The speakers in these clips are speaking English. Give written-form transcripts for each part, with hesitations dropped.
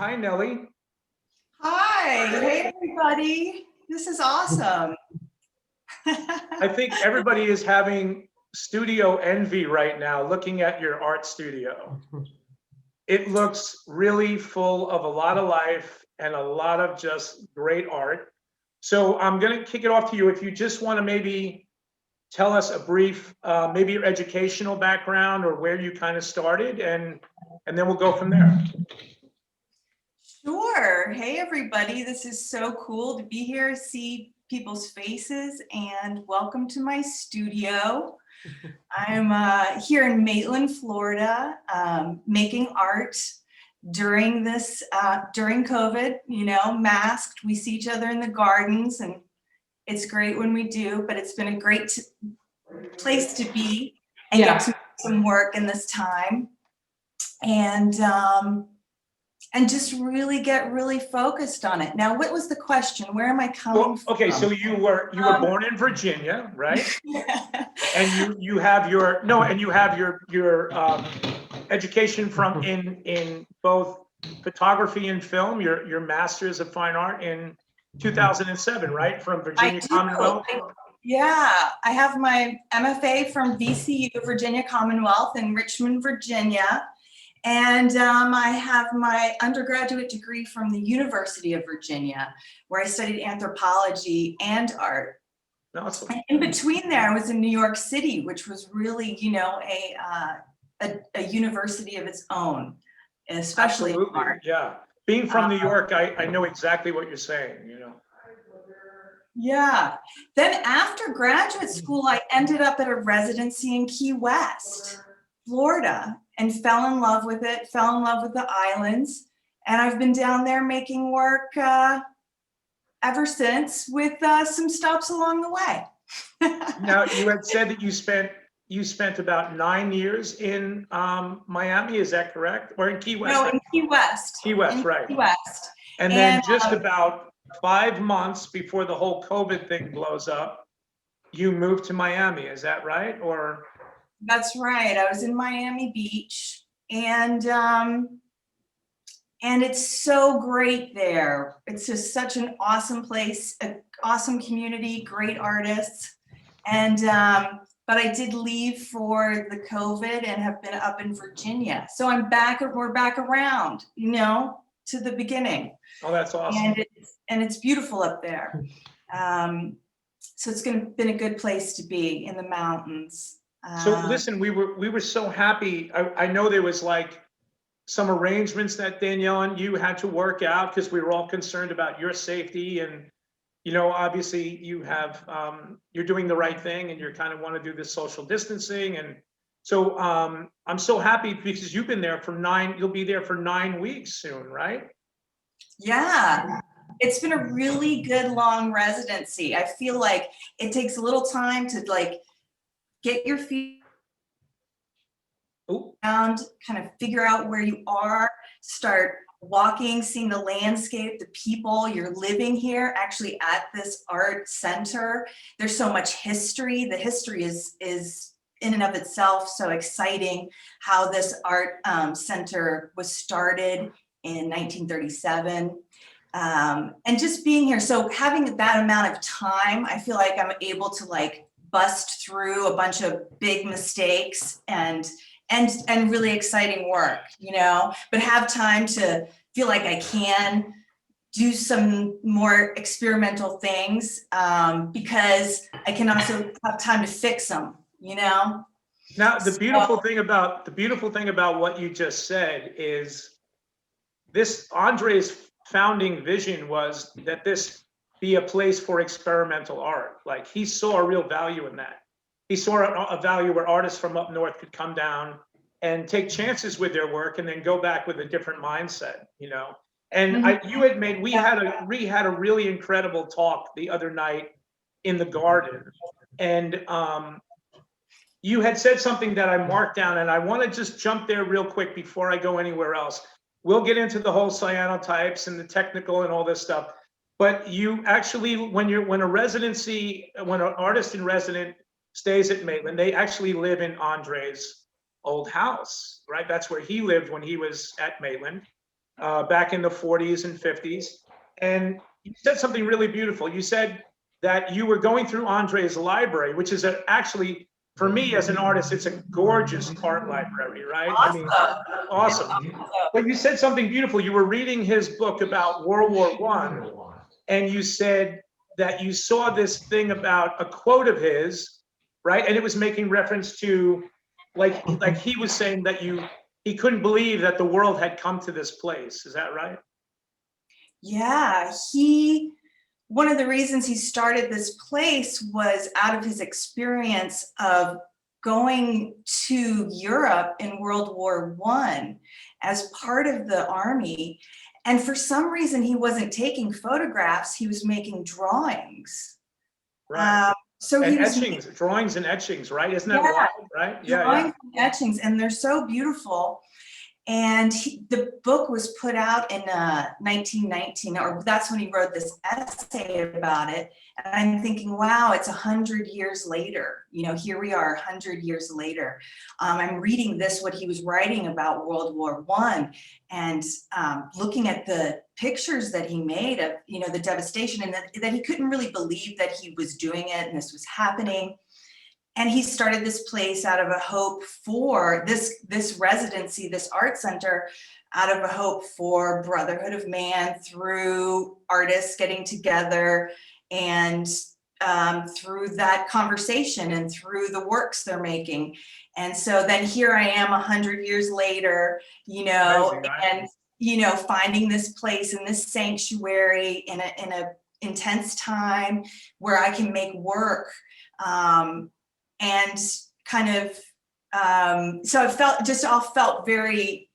Hi, Nellie. Hi, hey everybody. This is awesome. I think everybody is having studio envy right now looking at your art studio. It looks really full of a lot of life and a lot of just great art. So I'm going to kick it off to you. If you just want to maybe tell us a brief, maybe your educational background or where you kind of started, and then we'll go from there. Sure. Hey everybody. This is so cool to be here, see people's faces, and welcome to my studio. I'm here in Maitland, Florida, making art during this, during COVID, masked. We see each other in the gardens and it's great when we do, but it's been a great place to be and get to do some work in this time. And just really get really focused on it. Now, what was the question? Where am I coming from? Okay, so you were born in Virginia, right? Yeah. And you have your education from in both photography and film. Your master's of fine art in 2007, right? From Virginia Commonwealth. Yeah, I have my MFA from VCU, Virginia Commonwealth in Richmond, Virginia. And I have my undergraduate degree from the University of Virginia, where I studied anthropology and art. Awesome. And in between there, I was in New York City, which was really, a university of its own, especially in art. Yeah. Being from New York, I know exactly what you're saying, Yeah. Then after graduate school, I ended up at a residency in Key West, Florida, and fell in love with it, fell in love with the islands. And I've been down there making work ever since, with some stops along the way. Now, you had said that you spent about 9 years in Miami, is that correct? Or in Key West? No, in Key West. Key West, right. Key West. And then just about 5 months before the whole COVID thing blows up, you moved to Miami, is that right? Or that's right. I was in Miami Beach, and it's so great there. It's just such an awesome place, an awesome community, great artists. And but I did leave for the COVID and have been up in Virginia. So I'm back, we're back around, to the beginning. Oh, that's awesome. And it's beautiful up there. So it's been a good place to be in the mountains. So listen, we were so happy. I know there was like some arrangements that Danielle and you had to work out because we were all concerned about your safety, and obviously you have you're doing the right thing and you kind of want to do this social distancing, and so I'm so happy because you've been there for you'll be there for 9 weeks soon, right? Yeah. It's been a really good long residency. I feel like it takes a little time to get your feet around, kind of figure out where you are, start walking, seeing the landscape, the people. You're living here actually at this art center. There's so much history. The history is in and of itself so exciting, how this art center was started in 1937. And just being here, so having that amount of time, I feel like I'm able to bust through a bunch of big mistakes and really exciting work, but have time to feel like I can do some more experimental things because I can also have time to fix them, Now, the beautiful thing about what you just said is this Andre's founding vision was that this be a place for experimental art. Like, he saw a real value in that. He saw a value where artists from up north could come down and take chances with their work and then go back with a different mindset, And we had a really incredible talk the other night in the garden, and you had said something that I marked down, and I want to just jump there real quick before I go anywhere else. We'll get into the whole cyanotypes and the technical and all this stuff. But you actually, when an artist in resident stays at Maitland, they actually live in Andre's old house, right? That's where he lived when he was at Maitland. back in the 40s and 50s. And you said something really beautiful. You said that you were going through Andre's library, which is actually, for me as an artist, it's a gorgeous art library, right? Awesome. I mean, awesome. But you said something beautiful. You were reading his book about World War I, and you said that you saw this thing about a quote of his, right? And it was making reference to, like he was saying that he couldn't believe that the world had come to this place. Is that right? Yeah, one of the reasons he started this place was out of his experience of going to Europe in World War I as part of the army. And for some reason, he wasn't taking photographs, he was making drawings. Right. So and he was etchings, drawings and etchings, right? Isn't that wild, right? Yeah, drawings and etchings, and they're so beautiful. And the book was put out in 1919, or that's when he wrote this essay about it. And I'm thinking, wow, it's 100 years later. You know, here we are 100 years later. I'm reading what he was writing about World War I, and looking at the pictures that he made of, you know, the devastation, and that he couldn't really believe that he was doing it and this was happening. And he started this place out of a hope for this residency, this art center, out of a hope for brotherhood of man through artists getting together, and through that conversation and through the works they're making. And so then here I am 100 years later, you know, amazing, right? and, you know, finding this place in this sanctuary in a intense time where I can make work. And kind of, so it all felt very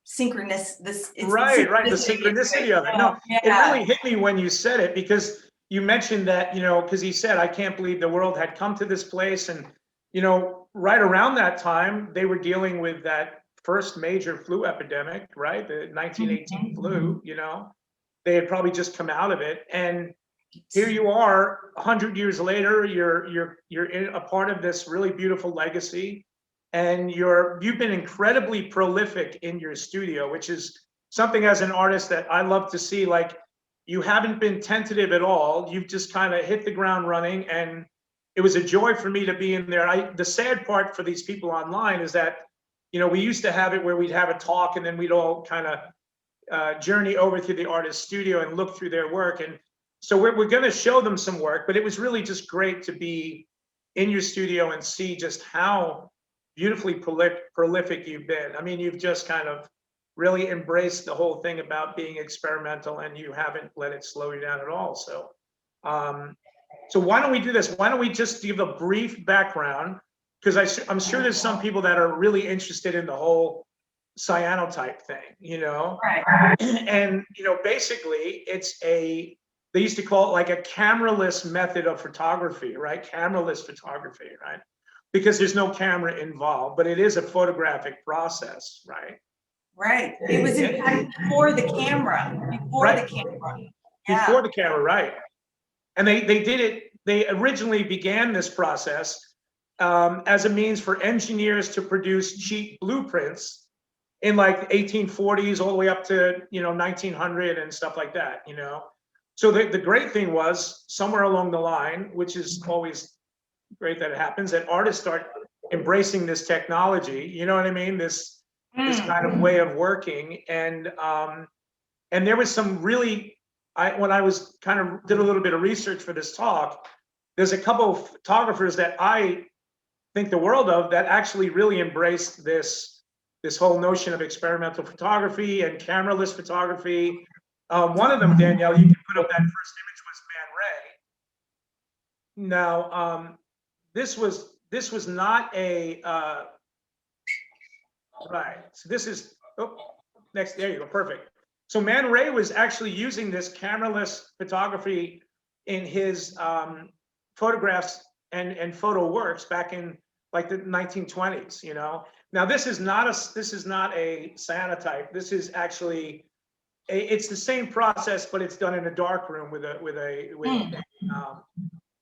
synchronous. Right, the synchronicity of it. No, yeah. It really hit me when you said it, because you mentioned that, you know, because he said, I can't believe the world had come to this place. And, you know, right around that time, they were dealing with that first major flu epidemic, right? The 1918 flu, you know, they had probably just come out of it. And here you are 100 years later, you're in a part of this really beautiful legacy, and you've been incredibly prolific in your studio, which is something as an artist that I love to see. Like, you haven't been tentative at all. You've just kind of hit the ground running, and it was a joy for me to be in there. The sad part for these people online is that, you know, we used to have it where we'd have a talk and then we'd all kind of journey over to the artist's studio and look through their work. And so we're going to show them some work, but it was really just great to be in your studio and see just how beautifully prolific you've been. I mean, you've just kind of really embraced the whole thing about being experimental, and you haven't let it slow you down at all. So, so why don't we do this? Why don't we just give a brief background? Because I'm sure there's some people that are really interested in the whole cyanotype thing, you know? Right. And, you know, basically they used to call it like a cameraless method of photography, right? Cameraless photography, right? Because there's no camera involved, but it is a photographic process, right? Right. It was in fact before the camera. Before the camera. Yeah. Before the camera, right? And they did it. They originally began this process as a means for engineers to produce cheap blueprints in like 1840s all the way up to, you know, 1900 and stuff like that, you know. So the great thing was, somewhere along the line, which is always great that it happens, that artists start embracing this technology, you know what I mean? This kind of way of working. And there was some really, when I was kind of did a little bit of research for this talk, there's a couple of photographers that I think the world of that actually really embraced this whole notion of experimental photography and cameraless photography. One of them, Danielle, you can put up that first image, was Man Ray. Now, this was not a right. So this is next. There you go. Perfect. So Man Ray was actually using this cameraless photography in his photographs and photo works back in like the 1920s. You know. Now this is not a cyanotype. This is actually it's the same process, but it's done in a dark room with you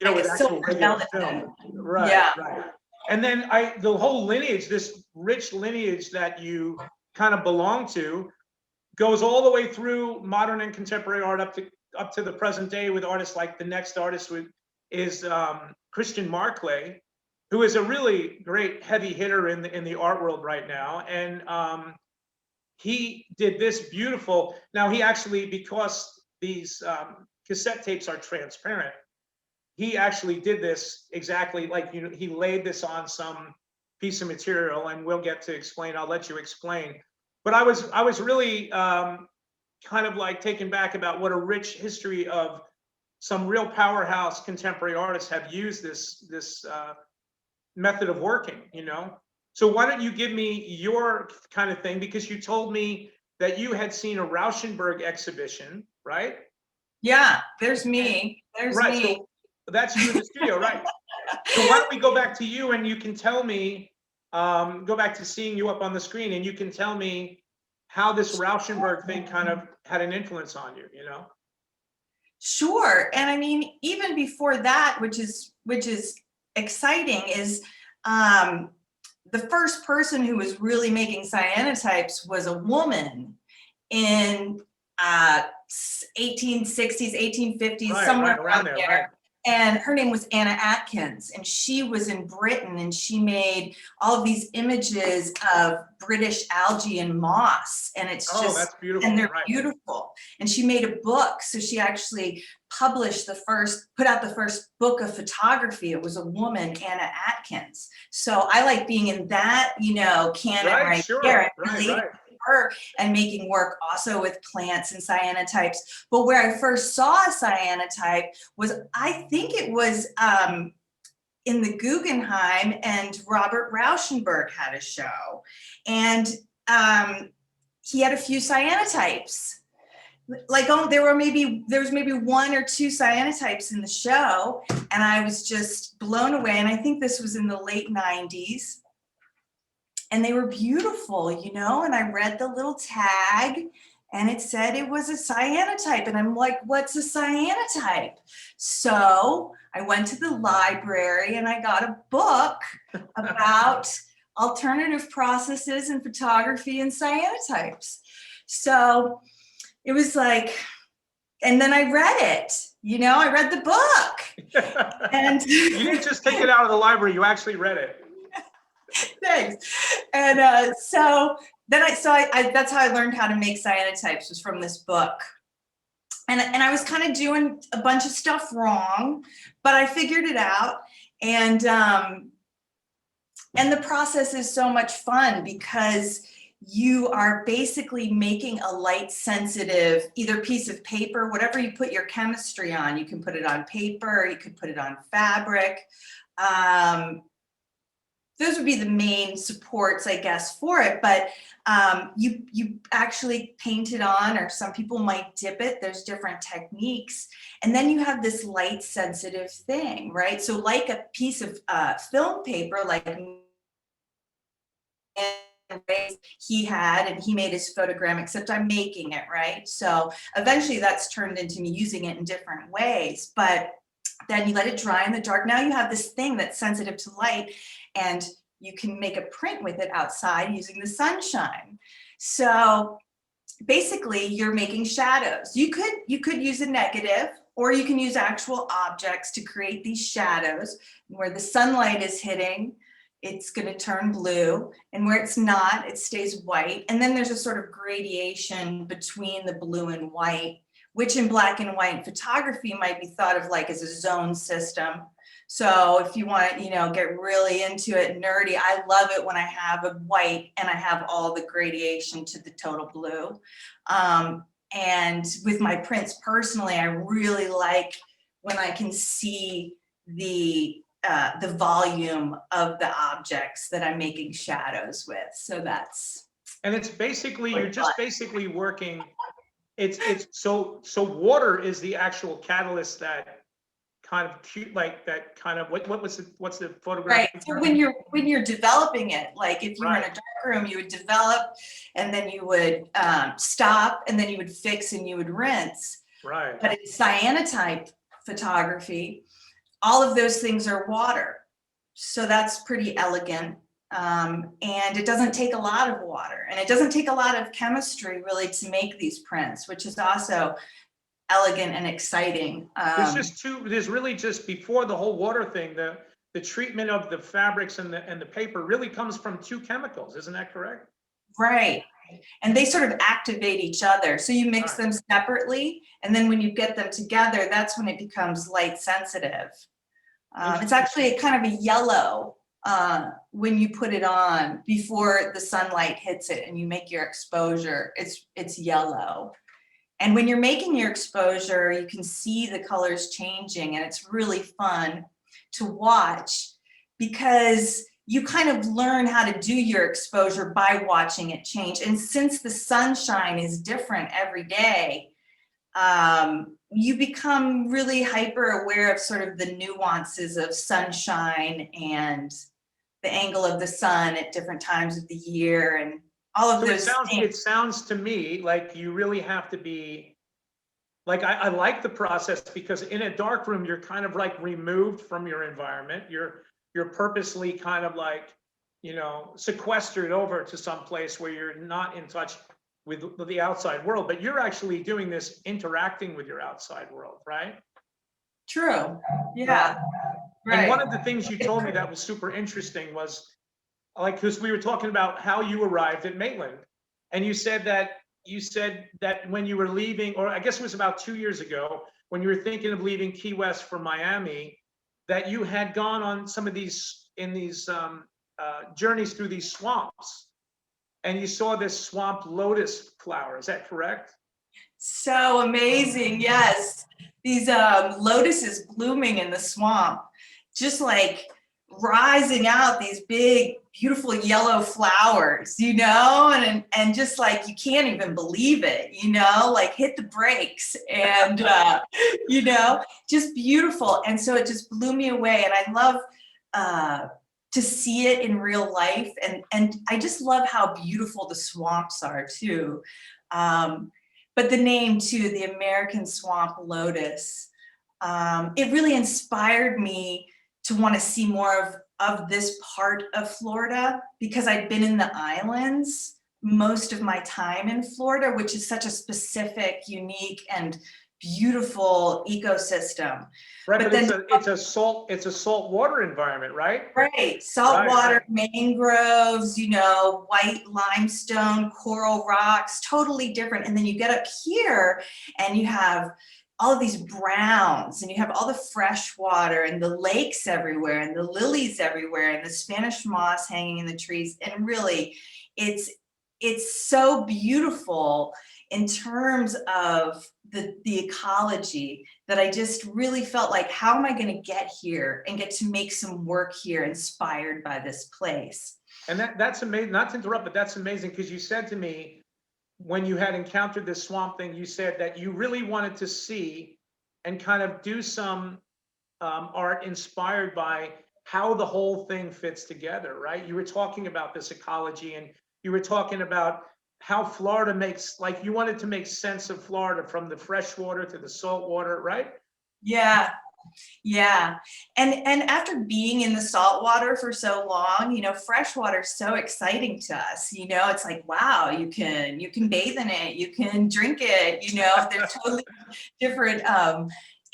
know, with actual regular film. Right, yeah. Right. And then the whole lineage, this rich lineage that you kind of belong to, goes all the way through modern and contemporary art up to the present day with artists like the next artist is Christian Marclay, who is a really great heavy hitter in the art world right now. And he did this beautiful. Now he actually, because these cassette tapes are transparent, he actually did this exactly like, you know, he laid this on some piece of material, and we'll get to explain. I'll let you explain. But I was really kind of like taken back about what a rich history of some real powerhouse contemporary artists have used this method of working, you know? So why don't you give me your kind of thing, because you told me that you had seen a Rauschenberg exhibition, right? Yeah, there's me. There's right, me. so that's you in the studio, right? So why don't we go back to you, and you can tell me, go back to seeing you up on the screen, and you can tell me how this Rauschenberg thing kind of had an influence on you, you know? Sure. And I mean, even before that, which is exciting, is the first person who was really making cyanotypes was a woman in 1860s, 1850s, Right, somewhere right, around there, right. And her name was Anna Atkins, and she was in Britain, and she made all of these images of British algae and moss, and it's just, that's beautiful. and they're right. beautiful. And she made a book, so she actually published put out the first book of photography. It was a woman, Anna Atkins. So I like being in that, you know, canon right sure. there. Right. Her and making work also with plants and cyanotypes. But where I first saw a cyanotype was, I think it was in the Guggenheim, and Robert Rauschenberg had a show, and he had a few cyanotypes. Like, oh, there was maybe one or two cyanotypes in the show, and I was just blown away. And I think this was in the late 90s. And they were beautiful, you know, and I read the little tag, and it said it was a cyanotype. And I'm like, what's a cyanotype? So I went to the library and I got a book about alternative processes in photography and cyanotypes. So it was like, and then I read it, you know, I read the book. And you didn't just take it out of the library, you actually read it. Thanks. And so then that's how I learned how to make cyanotypes, was from this book. And I was kind of doing a bunch of stuff wrong, but I figured it out. And the process is so much fun, because you are basically making a light sensitive, either piece of paper, whatever you put your chemistry on. You can put it on paper, or you could put it on fabric. Those would be the main supports, I guess, for it. But you actually paint it on, or some people might dip it. There's different techniques. And then you have this light sensitive thing, right? So like a piece of film paper, like he had, and he made his photogram, except I'm making it, right? So eventually that's turned into me using it in different ways. But then you let it dry in the dark. Now you have this thing that's sensitive to light, and you can make a print with it outside using the sunshine. So basically you're making shadows. You could use a negative, or you can use actual objects to create these shadows. Where the sunlight is hitting, it's going to turn blue, and where it's not, it stays white. And then there's a sort of gradation between the blue and white, which in black and white photography might be thought of like as a zone system. So if you want to, you know, get really into it, nerdy, I love it when I have a white and I have all the gradation to the total blue. And with my prints personally, I really like when I can see the volume of the objects that I'm making shadows with. So that's. And it's basically, you're just basically working. So water is the actual catalyst that kind of cute, like that kind of, what's the photograph? Right. So when you're developing it, like if you were in a dark room, you would develop, and then you would stop, and then you would fix, and you would rinse. Right. But in cyanotype photography, all of those things are water. So that's pretty elegant. And it doesn't take a lot of water, and it doesn't take a lot of chemistry really to make these prints, which is also elegant and exciting. There's really just before the whole water thing, the treatment of the fabrics and the paper really comes from two chemicals, isn't that correct? Right. And they sort of activate each other. So you mix them separately, and then when you get them together, that's when it becomes light sensitive. It's actually a kind of a yellow when you put it on before the sunlight hits it and you make your exposure. It's yellow. And when you're making your exposure, you can see the colors changing, and it's really fun to watch because you kind of learn how to do your exposure by watching it change. And since the sunshine is different every day, you become really hyper aware of sort of the nuances of sunshine and the angle of the sun at different times of the year and all of those things. It sounds to me like you really have to be, like, I like the process because in a dark room, you're kind of like removed from your environment. You're purposely kind of like, sequestered over to some place where you're not in touch with the outside world, but you're actually doing this interacting with your outside world, right? True. Yeah. Right. And one of the things you told me that was super interesting was, like, because we were talking about how you arrived at Maitland, and you said that when you were leaving, or I guess it was about 2 years ago, when you were thinking of leaving Key West for Miami, that you had gone on some of these journeys through these swamps, and you saw this swamp lotus flower. Is that correct? So amazing. Yes. These lotuses blooming in the swamp, just like rising out these big, beautiful yellow flowers, and just like, you can't even believe it, like hit the brakes and, just beautiful. And so it just blew me away. And I love to see it in real life. And I just love how beautiful the swamps are too. But the name too, the American swamp lotus, it really inspired me to want to see more of this part of Florida, because I'd been in the islands most of my time in Florida, which is such a specific, unique, and beautiful ecosystem. Right, but then it's a salt water environment, right? Right, saltwater, mangroves, white limestone, coral rocks, totally different. And then you get up here and you have all of these browns, and you have all the fresh water and the lakes everywhere and the lilies everywhere and the Spanish moss hanging in the trees. And really, it's so beautiful in terms of the ecology that I just really felt like, how am I going to get here and get to make some work here inspired by this place? And that's amazing. Not to interrupt, but that's amazing, because you said to me, when you had encountered this swamp thing, you said that you really wanted to see and kind of do some art inspired by how the whole thing fits together, right? You were talking about this ecology, and you were talking about how Florida makes, like, you wanted to make sense of Florida from the fresh water to the salt water, right? Yeah. Yeah. And after being in the salt water for so long, fresh water is so exciting to us. It's like, wow, you can bathe in it, you can drink it, there's totally different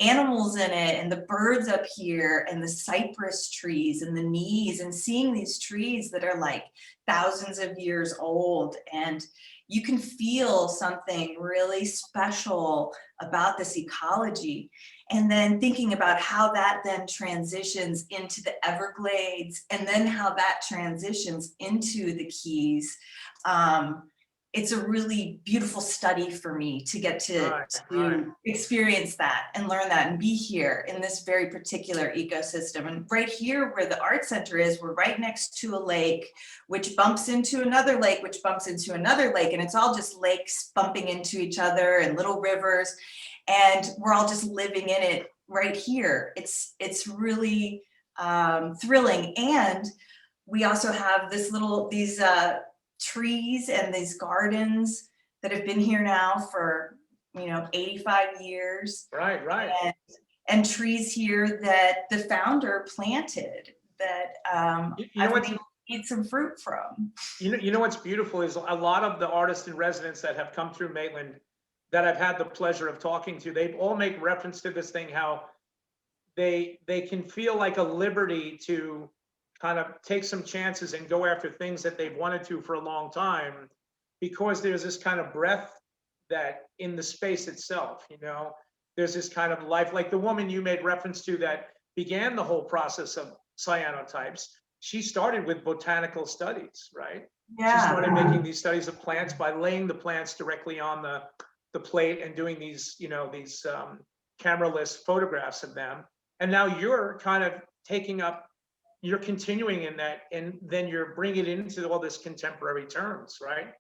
animals in it, and the birds up here, and the cypress trees and the knees, and seeing these trees that are like thousands of years old, and you can feel something really special about this ecology. And then thinking about how that then transitions into the Everglades, and then how that transitions into the Keys. It's a really beautiful study for me to get to experience that and learn that and be here in this very particular ecosystem. And right here where the art center is, we're right next to a lake, which bumps into another lake, which bumps into another lake. And it's all just lakes bumping into each other and little rivers. And we're all just living in it right here. It's really thrilling. And we also have these trees and these gardens that have been here now for 85 years. Right. And trees here that the founder planted that eat some fruit from. You know what's beautiful is a lot of the artists in residence that have come through Maitland that I've had the pleasure of talking to, they all make reference to this thing, how they can feel like a liberty to kind of take some chances and go after things that they've wanted to for a long time, because there's this kind of breath that in the space itself, you know, there's this kind of life, like the woman you made reference to that began the whole process of cyanotypes. She started with botanical studies, right? She Yeah. started making these studies of plants by laying the plants directly on the plate and doing these, you know, these cameraless photographs of them. And now you're kind of taking up, you're continuing in that, and then you're bringing it into all this contemporary terms, right?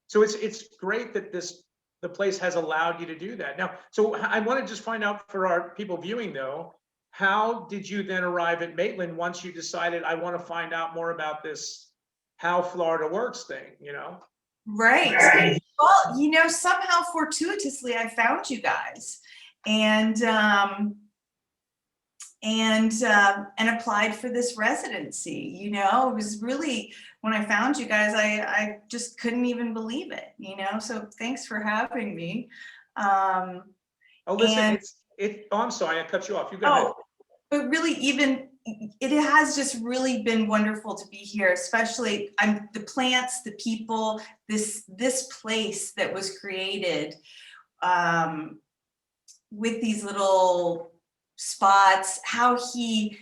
So it's great that the place has allowed you to do that. Now, so I want to just find out for our people viewing though, how did you then arrive at Maitland once you decided, I want to find out more about this how Florida works thing, you know? Right. Well, you know, somehow fortuitously I found you guys, and applied for this residency. You know, it was really, when I found you guys, I just couldn't even believe it, you know, so thanks for having me. Oh, listen, oh, I'm sorry, I cut you off. You go ahead. But really, even it has just really been wonderful to be here, especially the plants, the people, this place that was created with these little spots, how he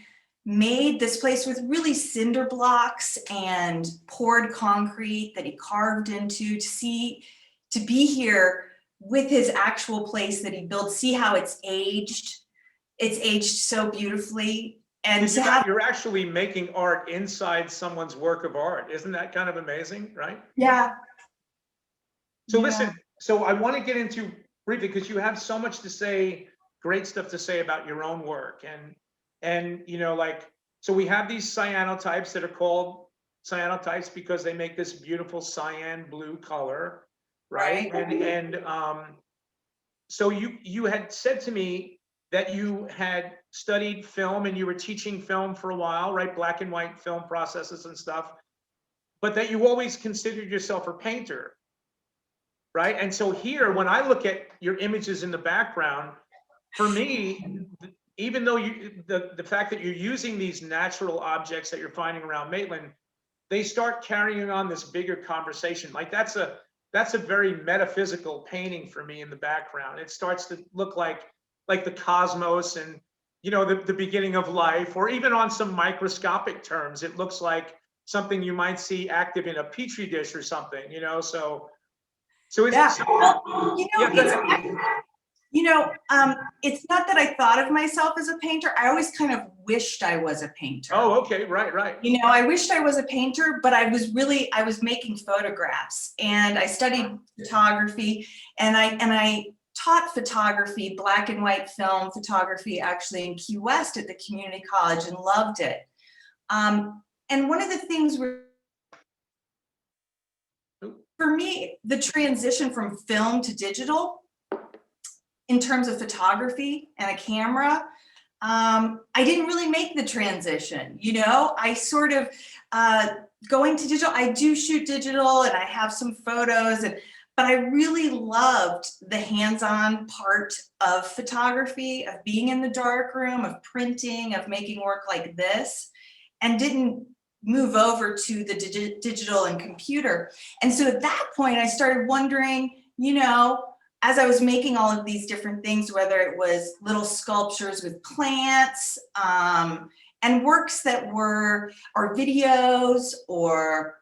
made this place with really cinder blocks and poured concrete that he carved into, to be here with his actual place that he built, see how it's aged so beautifully. And you're actually making art inside someone's work of art. Isn't that kind of amazing, right? Yeah. So listen, so I want to get into briefly, because you have so much to say, great stuff to say about your own work. And you know, like, so we have these cyanotypes that are called cyanotypes because they make this beautiful cyan blue color, right? And so you had said to me that you had studied film and you were teaching film for a while, right? Black and white film processes and stuff, but that you always considered yourself a painter, right? And so here, when I look at your images in the background, for me, even though the fact that you're using these natural objects that you're finding around Maitland, they start carrying on this bigger conversation. Like that's a very metaphysical painting for me in the background. It starts to look like the cosmos and, you know, the beginning of life, or even on some microscopic terms, it looks like something you might see active in a petri dish or something, you know, so it's, it's not that I thought of myself as a painter. I always kind of wished I was a painter. Oh, okay, right. You know, I wished I was a painter, but I was making photographs, and I studied photography, and I taught photography, black and white film photography, actually in Key West at the community college, and loved it. And one of the things for me, the transition from film to digital, in terms of photography and a camera, I didn't really make the transition. You know, I sort of, going to digital, I do shoot digital and I have some photos, but I really loved the hands-on part of photography, of being in the darkroom, of printing, of making work like this, and didn't move over to the digital and computer. And so at that point, I started wondering, you know, as I was making all of these different things, whether it was little sculptures with plants, and works that were, or videos, or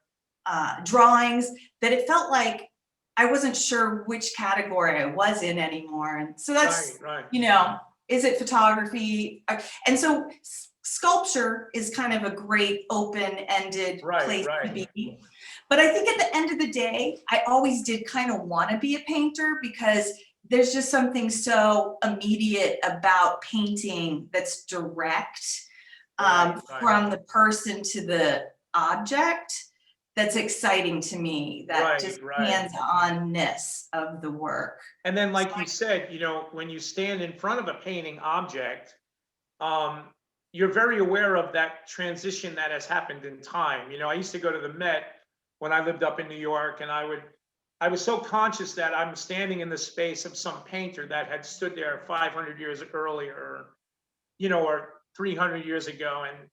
drawings, that it felt like I wasn't sure which category I was in anymore. And so that's, right. You know, is it photography? And so sculpture is kind of a great open-ended place to be. But I think at the end of the day, I always did kind of want to be a painter, because there's just something so immediate about painting that's direct, from the person to the object, that's exciting to me, that just hands-on-ness of the work. And then, like you said, you know, when you stand in front of a painting object, you're very aware of that transition that has happened in time. I used to go to the Met when I lived up in New York, and I was so conscious that I'm standing in the space of some painter that had stood there 500 years earlier, or 300 years ago. And,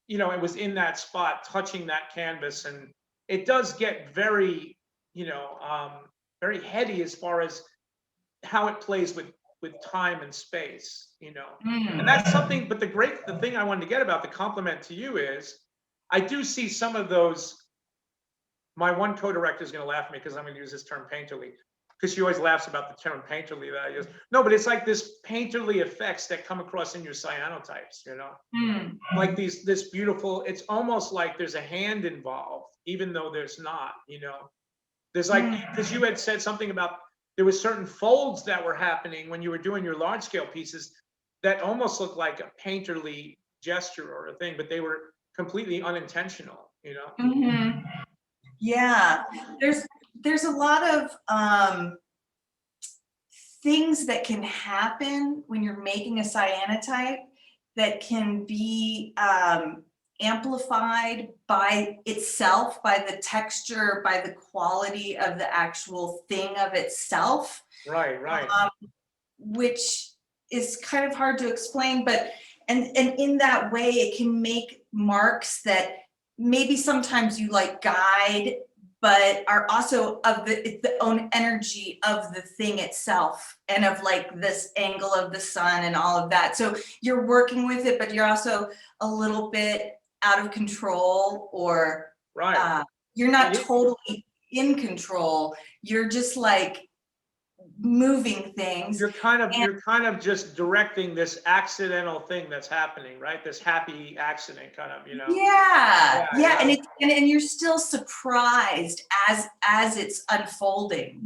it was in that spot, touching that canvas. And it does get very, very heady as far as how it plays with time and space, and that's something. But the thing I wanted to get about the compliment to you is I do see some of those. My one co-director is going to laugh at me because I'm going to use this term painterly, because she always laughs about the term painterly that I use. No, but it's like this painterly effects that come across in your cyanotypes, like this beautiful, it's almost like there's a hand involved, even though there's not, there's like, because you had said something about there was certain folds that were happening when you were doing your large scale pieces that almost looked like a painterly gesture or a thing, but they were completely unintentional, Yeah, there's a lot of things that can happen when you're making a cyanotype that can be amplified by itself, by the texture, by the quality of the actual thing of itself. Right. Which is kind of hard to explain, but and in that way it can make marks that maybe sometimes you like guide, but are also of the own energy of the thing itself, and of like this angle of the sun and all of that. So you're working with it, but you're also a little bit out of control, or you're not totally in control. You're just like moving things. You're kind of just directing this accidental thing that's happening, right? This happy accident kind of, Yeah. And you're still surprised as it's unfolding,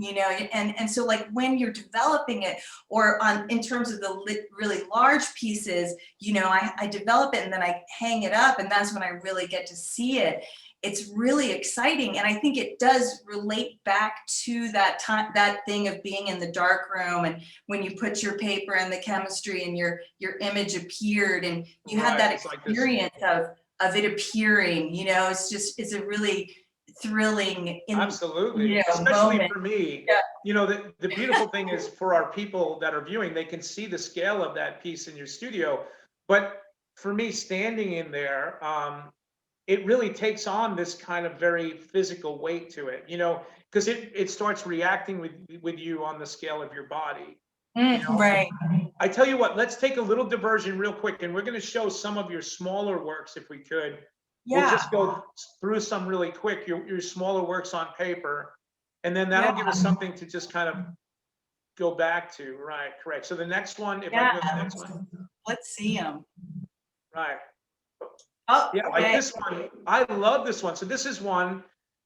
and so like when you're developing it, or in terms of the really large pieces, I develop it and then I hang it up, and that's when I really get to see it. It's really exciting, and I think it does relate back to that time, that thing of being in the dark room, and when you put your paper in the chemistry and your image appeared, and you had that experience of it appearing. It's a really thrilling, absolutely, especially moment for me. Yeah. The beautiful thing is, for our people that are viewing, they can see the scale of that piece in your studio. But for me, standing in there, it really takes on this kind of very physical weight to it, because it starts reacting with you on the scale of your body. Right. I tell you what, let's take a little diversion real quick, and we're going to show some of your smaller works if we could. Yeah. We'll just go through some really quick, your smaller works on paper, and then that'll give us something to just kind of go back to. Right, correct. So the next one, if I go to the next one. Let's see them. Right. Oh, yeah, like this one. I love this one. So this is one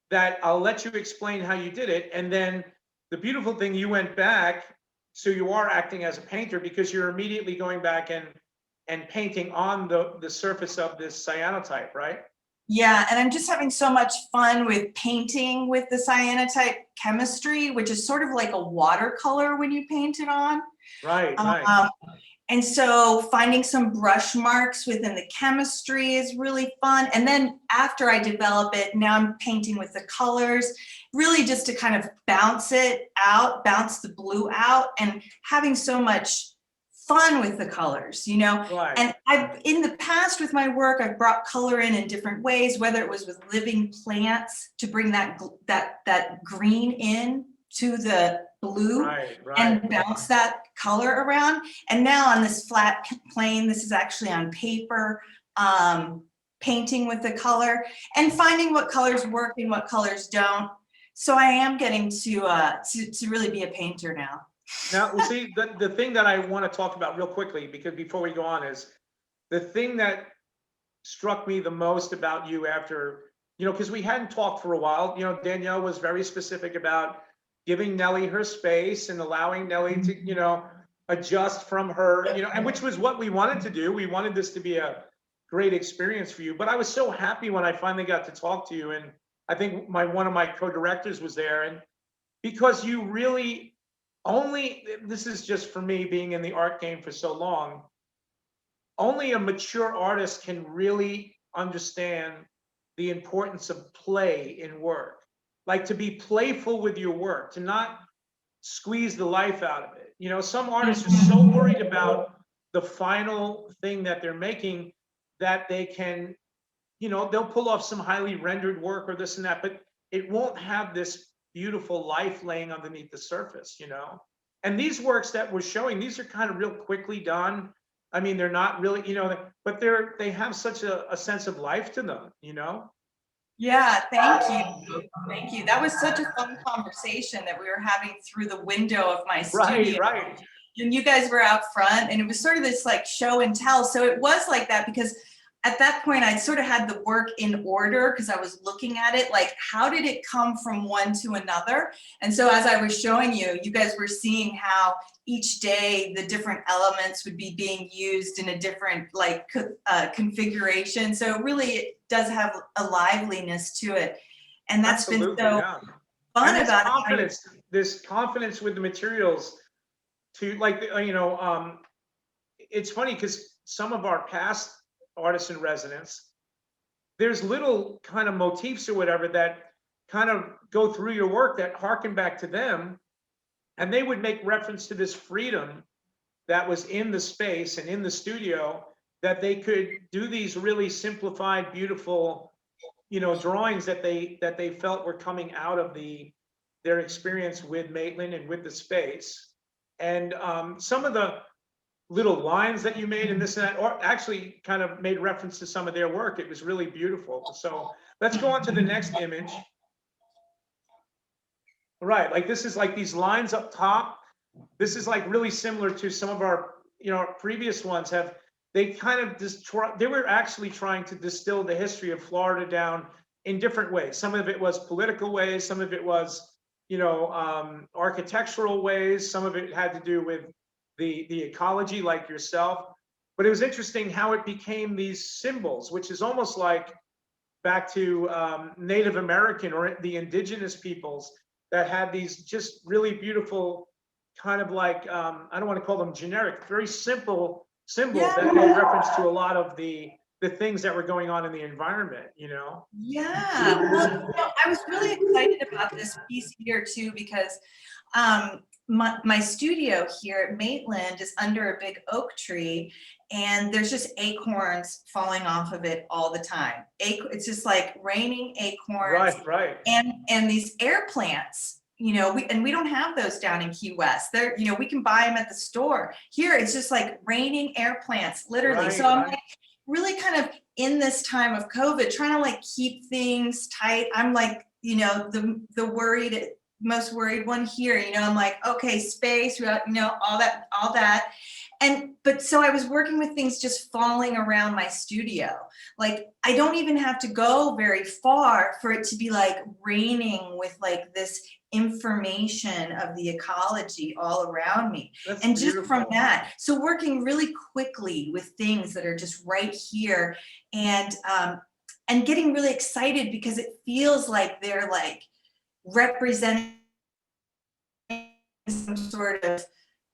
that I'll let you explain how you did it. And then the beautiful thing, you went back, so you are acting as a painter, because you're immediately going back and painting on the surface of this cyanotype, right? Yeah, and I'm just having so much fun with painting with the cyanotype chemistry, which is sort of like a watercolor when you paint it on. Right. And so finding some brush marks within the chemistry is really fun. And then after I develop it, now I'm painting with the colors, really just to kind of bounce it out, bounce the blue out, and having so much fun with the colors, Right. And in the past with my work, I've brought color in different ways, whether it was with living plants to bring that green in to the blue, and bounce that color around. And now on this flat plane, this is actually on paper, painting with the color and finding what colors work and what colors don't. So I am getting to really be a painter now. Now, see, the thing that I want to talk about real quickly, because before we go on, is the thing that struck me the most about you after, because we hadn't talked for a while. Danielle was very specific about giving Nellie her space and allowing Nellie to, adjust from her, and which was what we wanted to do. We wanted this to be a great experience for you. But I was so happy when I finally got to talk to you, and I think one of my co-directors was there, and because you really this is just for me being in the art game for so long, only a mature artist can really understand the importance of play in work. Like to be playful with your work, to not squeeze the life out of it. You know, some artists are so worried about the final thing that they're making that they can, you know, they'll pull off some highly rendered work or this and that, but it won't have this beautiful life laying underneath the surface, you know? And these works that we're showing, these are kind of real quickly done. I mean, they're not really, you know, but they have such a sense of life to them, you know? Yeah, thank you. Thank you. That was such a fun conversation that we were having through the window of my studio. Right. And you guys were out front, and it was sort of this like show and tell. So it was like that because at that point I'd sort of had the work in order because I was looking at it like, how did it come from one to another? And so as I was showing you, you guys were seeing how each day the different elements would be being used in a different like configuration. So it really does have a liveliness to it. And that's Absolutely, been so yeah. fun And about confidence, this confidence with the materials to like, you know, it's funny because some of our past artists in residence, there's little kind of motifs or whatever that kind of go through your work that harken back to them. And they would make reference to this freedom that was in the space and in the studio, that they could do these really simplified, beautiful, you know, drawings that they felt were coming out of their experience with Maitland and with the space. And some of the little lines that you made in this and that, or actually kind of made reference to some of their work. It was really beautiful. So let's go on to the next image. Right, like this is like these lines up top. This is like really similar to some of our, you know, our previous ones have, they kind of they were actually trying to distill the history of Florida down in different ways. Some of it was political ways, some of it was, you know, architectural ways, some of it had to do with the ecology, like yourself. But it was interesting how it became these symbols, which is almost like back to Native American or the indigenous peoples that had these just really beautiful kind of like, I don't want to call them generic, very simple symbols that made reference to a lot of the things that were going on in the environment, you know? Yeah, well, you know, I was really excited about this piece here too, because my studio here at Maitland is under a big oak tree, and there's just acorns falling off of it all the time. It's just like raining acorns. Right. And these air plants, you know, we don't have those down in Key West. They're, you know, we can buy them at the store. Here, it's just like raining air plants, literally. So I'm like really kind of in this time of COVID, trying to like keep things tight. I'm like, you know, the most worried one here, you know, I'm like, okay, space, you know, all that. But so I was working with things just falling around my studio. Like, I don't even have to go very far for it to be like raining with like this information of the ecology all around me. That's and beautiful. Just from that, so working really quickly with things that are just right here, and getting really excited because it feels like they're like representing some sort of,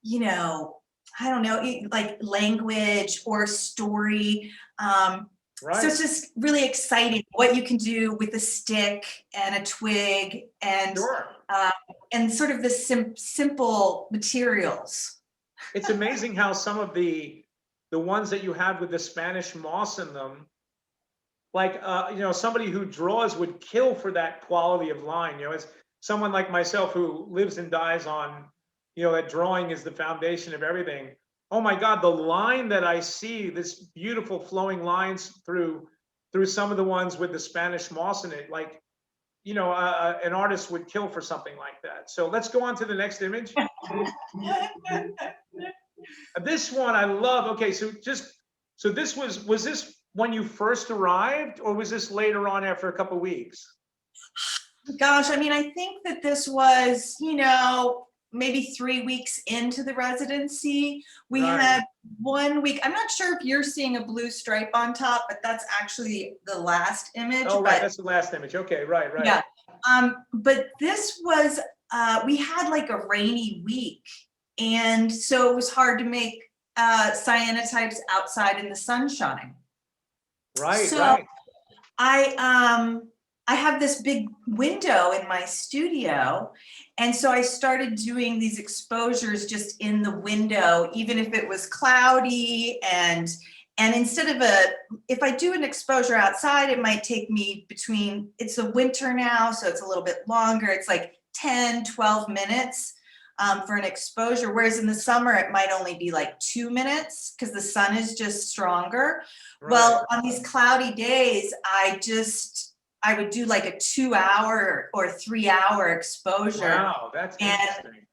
you know, I don't know, like language or story. So it's just really exciting what you can do with a stick and a twig and sort of the simple materials. It's amazing how some of the ones that you have with the Spanish moss in them, like, you know, somebody who draws would kill for that quality of line. You know, it's someone like myself who lives and dies on, you know, that drawing is the foundation of everything. Oh my God, the line that I see, this beautiful flowing lines through some of the ones with the Spanish moss in it, like, you know, an artist would kill for something like that. So let's go on to the next image. This one I love. Okay, so this was this when you first arrived, or was this later on after a couple of weeks? Gosh, I mean, I think that this was, you know, maybe 3 weeks into the residency. We had 1 week. I'm not sure if you're seeing a blue stripe on top, but that's actually the last image. Oh, right, that's the last image. Okay, right. Yeah. But this was, we had like a rainy week. And so it was hard to make cyanotypes outside in the sunshine. Right, So right. I have this big window in my studio, and so I started doing these exposures just in the window, even if it was cloudy, and instead of if I do an exposure outside, it might take me between, it's the winter now, so it's a little bit longer. It's like 10, 12 minutes for an exposure, whereas in the summer, it might only be like 2 minutes because the sun is just stronger. Right. Well, on these cloudy days, I would do like a 2-hour or 3-hour exposure. Wow, that's interesting.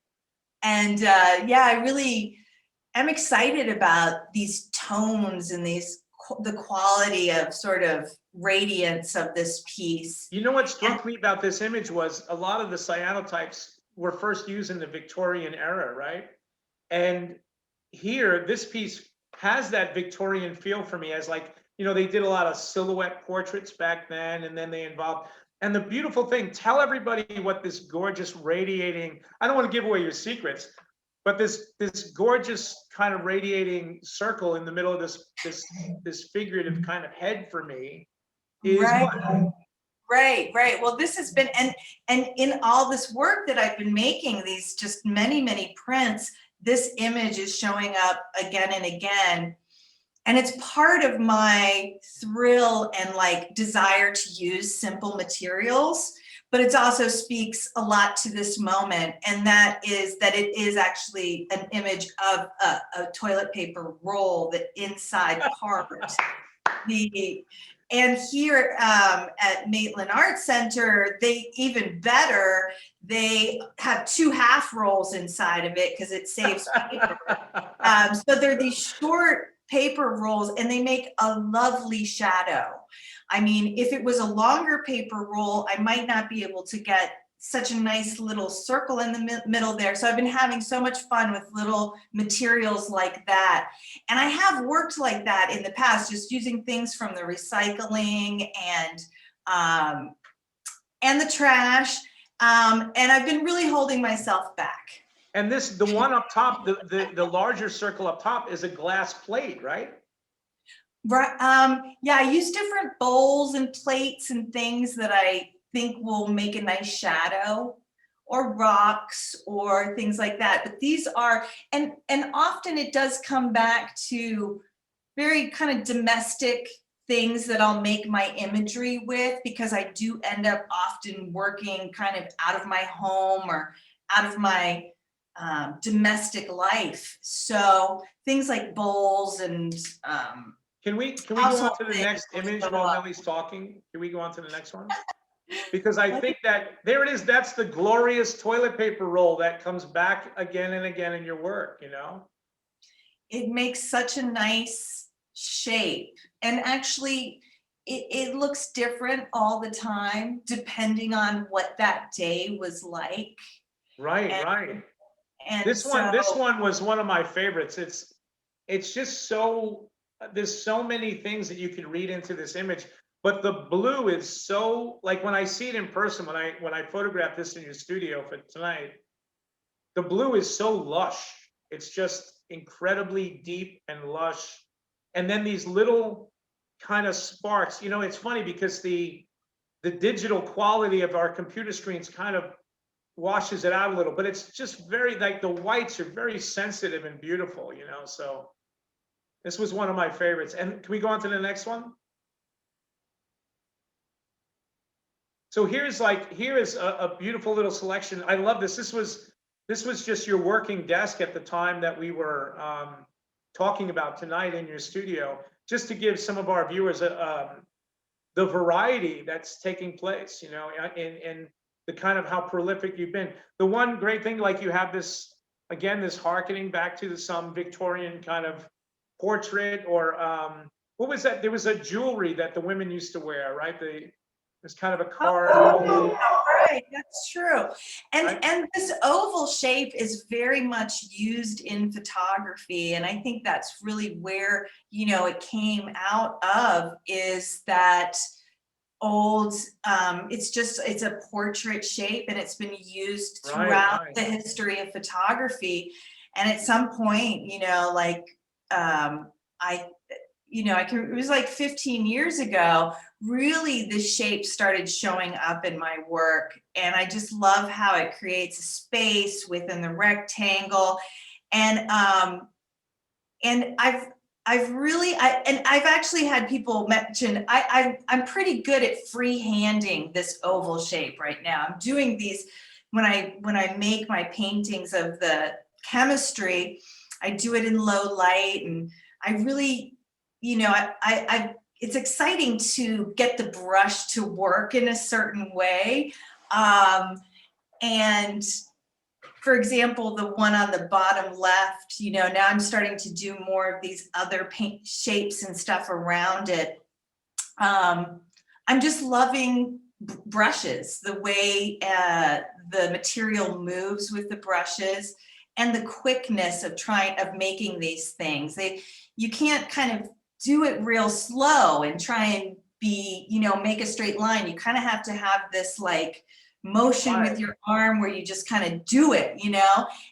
And yeah, I really am excited about these tones and the quality of sort of radiance of this piece. You know what struck me about this image was a lot of the cyanotypes were first used in the Victorian era, right? And here, this piece has that Victorian feel for me, as like, you know, they did a lot of silhouette portraits back then, and then they involved, and the beautiful thing, tell everybody what this gorgeous radiating, I don't want to give away your secrets, but this gorgeous kind of radiating circle in the middle of this figurative kind of head for me is what? Right. Well, this has been, and in all this work that I've been making, these just many prints, this image is showing up again and again. And it's part of my thrill and like desire to use simple materials, but it also speaks a lot to this moment. And that is that it is actually an image of a toilet paper roll, the inside part. And here at Maitland Art Center, they even better, they have 2 half rolls inside of it because it saves paper. So they're these short paper rolls, and they make a lovely shadow. I mean, if it was a longer paper roll, I might not be able to get such a nice little circle in the middle there. So I've been having so much fun with little materials like that. And I have worked like that in the past, just using things from the recycling and the trash. And I've been really holding myself back. And the one up top, the larger circle up top is a glass plate, right? Right. Yeah, I use different bowls and plates and things that I think will make a nice shadow, or rocks or things like that. But these are, and often it does come back to very kind of domestic things that I'll make my imagery with, because I do end up often working kind of out of my home or out of my domestic life. So things like bowls and Can we go on to the next image while Nellie's talking? Can we go on to the next one? Because I think that there it is. That's the glorious toilet paper roll that comes back again and again in your work, you know? It makes such a nice shape. And actually, it looks different all the time, depending on what that day was like. Right. And This one was one of my favorites. It's just so, there's so many things that you can read into this image. But the blue is so, like when I see it in person, when I photograph this in your studio for tonight, the blue is so lush. It's just incredibly deep and lush. And then these little kind of sparks, you know, it's funny because the digital quality of our computer screens kind of washes it out a little, but it's just very, like the whites are very sensitive and beautiful, you know? So this was one of my favorites. And can we go on to the next one? So here is a beautiful little selection. I love this. This was just your working desk at the time that we were talking about tonight in your studio, just to give some of our viewers the variety that's taking place, you know, in the kind of how prolific you've been. The one great thing, like you have this, again, this hearkening back to some Victorian kind of portrait, or what was that? There was a jewelry that the women used to wear, right? It's kind of a card. Oh, right, that's true. And this oval shape is very much used in photography. And I think that's really where, you know, it came out of, is that old, it's a portrait shape, and it's been used throughout the history of photography. And at some point, you know, like I, it was like 15 years ago, really the shape started showing up in my work. And I just love how it creates a space within the rectangle. And I've actually had people mention, I'm pretty good at freehanding this oval shape right now. I'm doing these, when I make my paintings of the chemistry, I do it in low light, and I really, it's exciting to get the brush to work in a certain way. And for example, the one on the bottom left, now I'm starting to do more of these other paint shapes and stuff around it. I'm just loving brushes, the way the material moves with the brushes, and the quickness of making these things. You can't kind of do it real slow and try and be, make a straight line. You kind of have to have this like motion with your arm where you just kind of do it,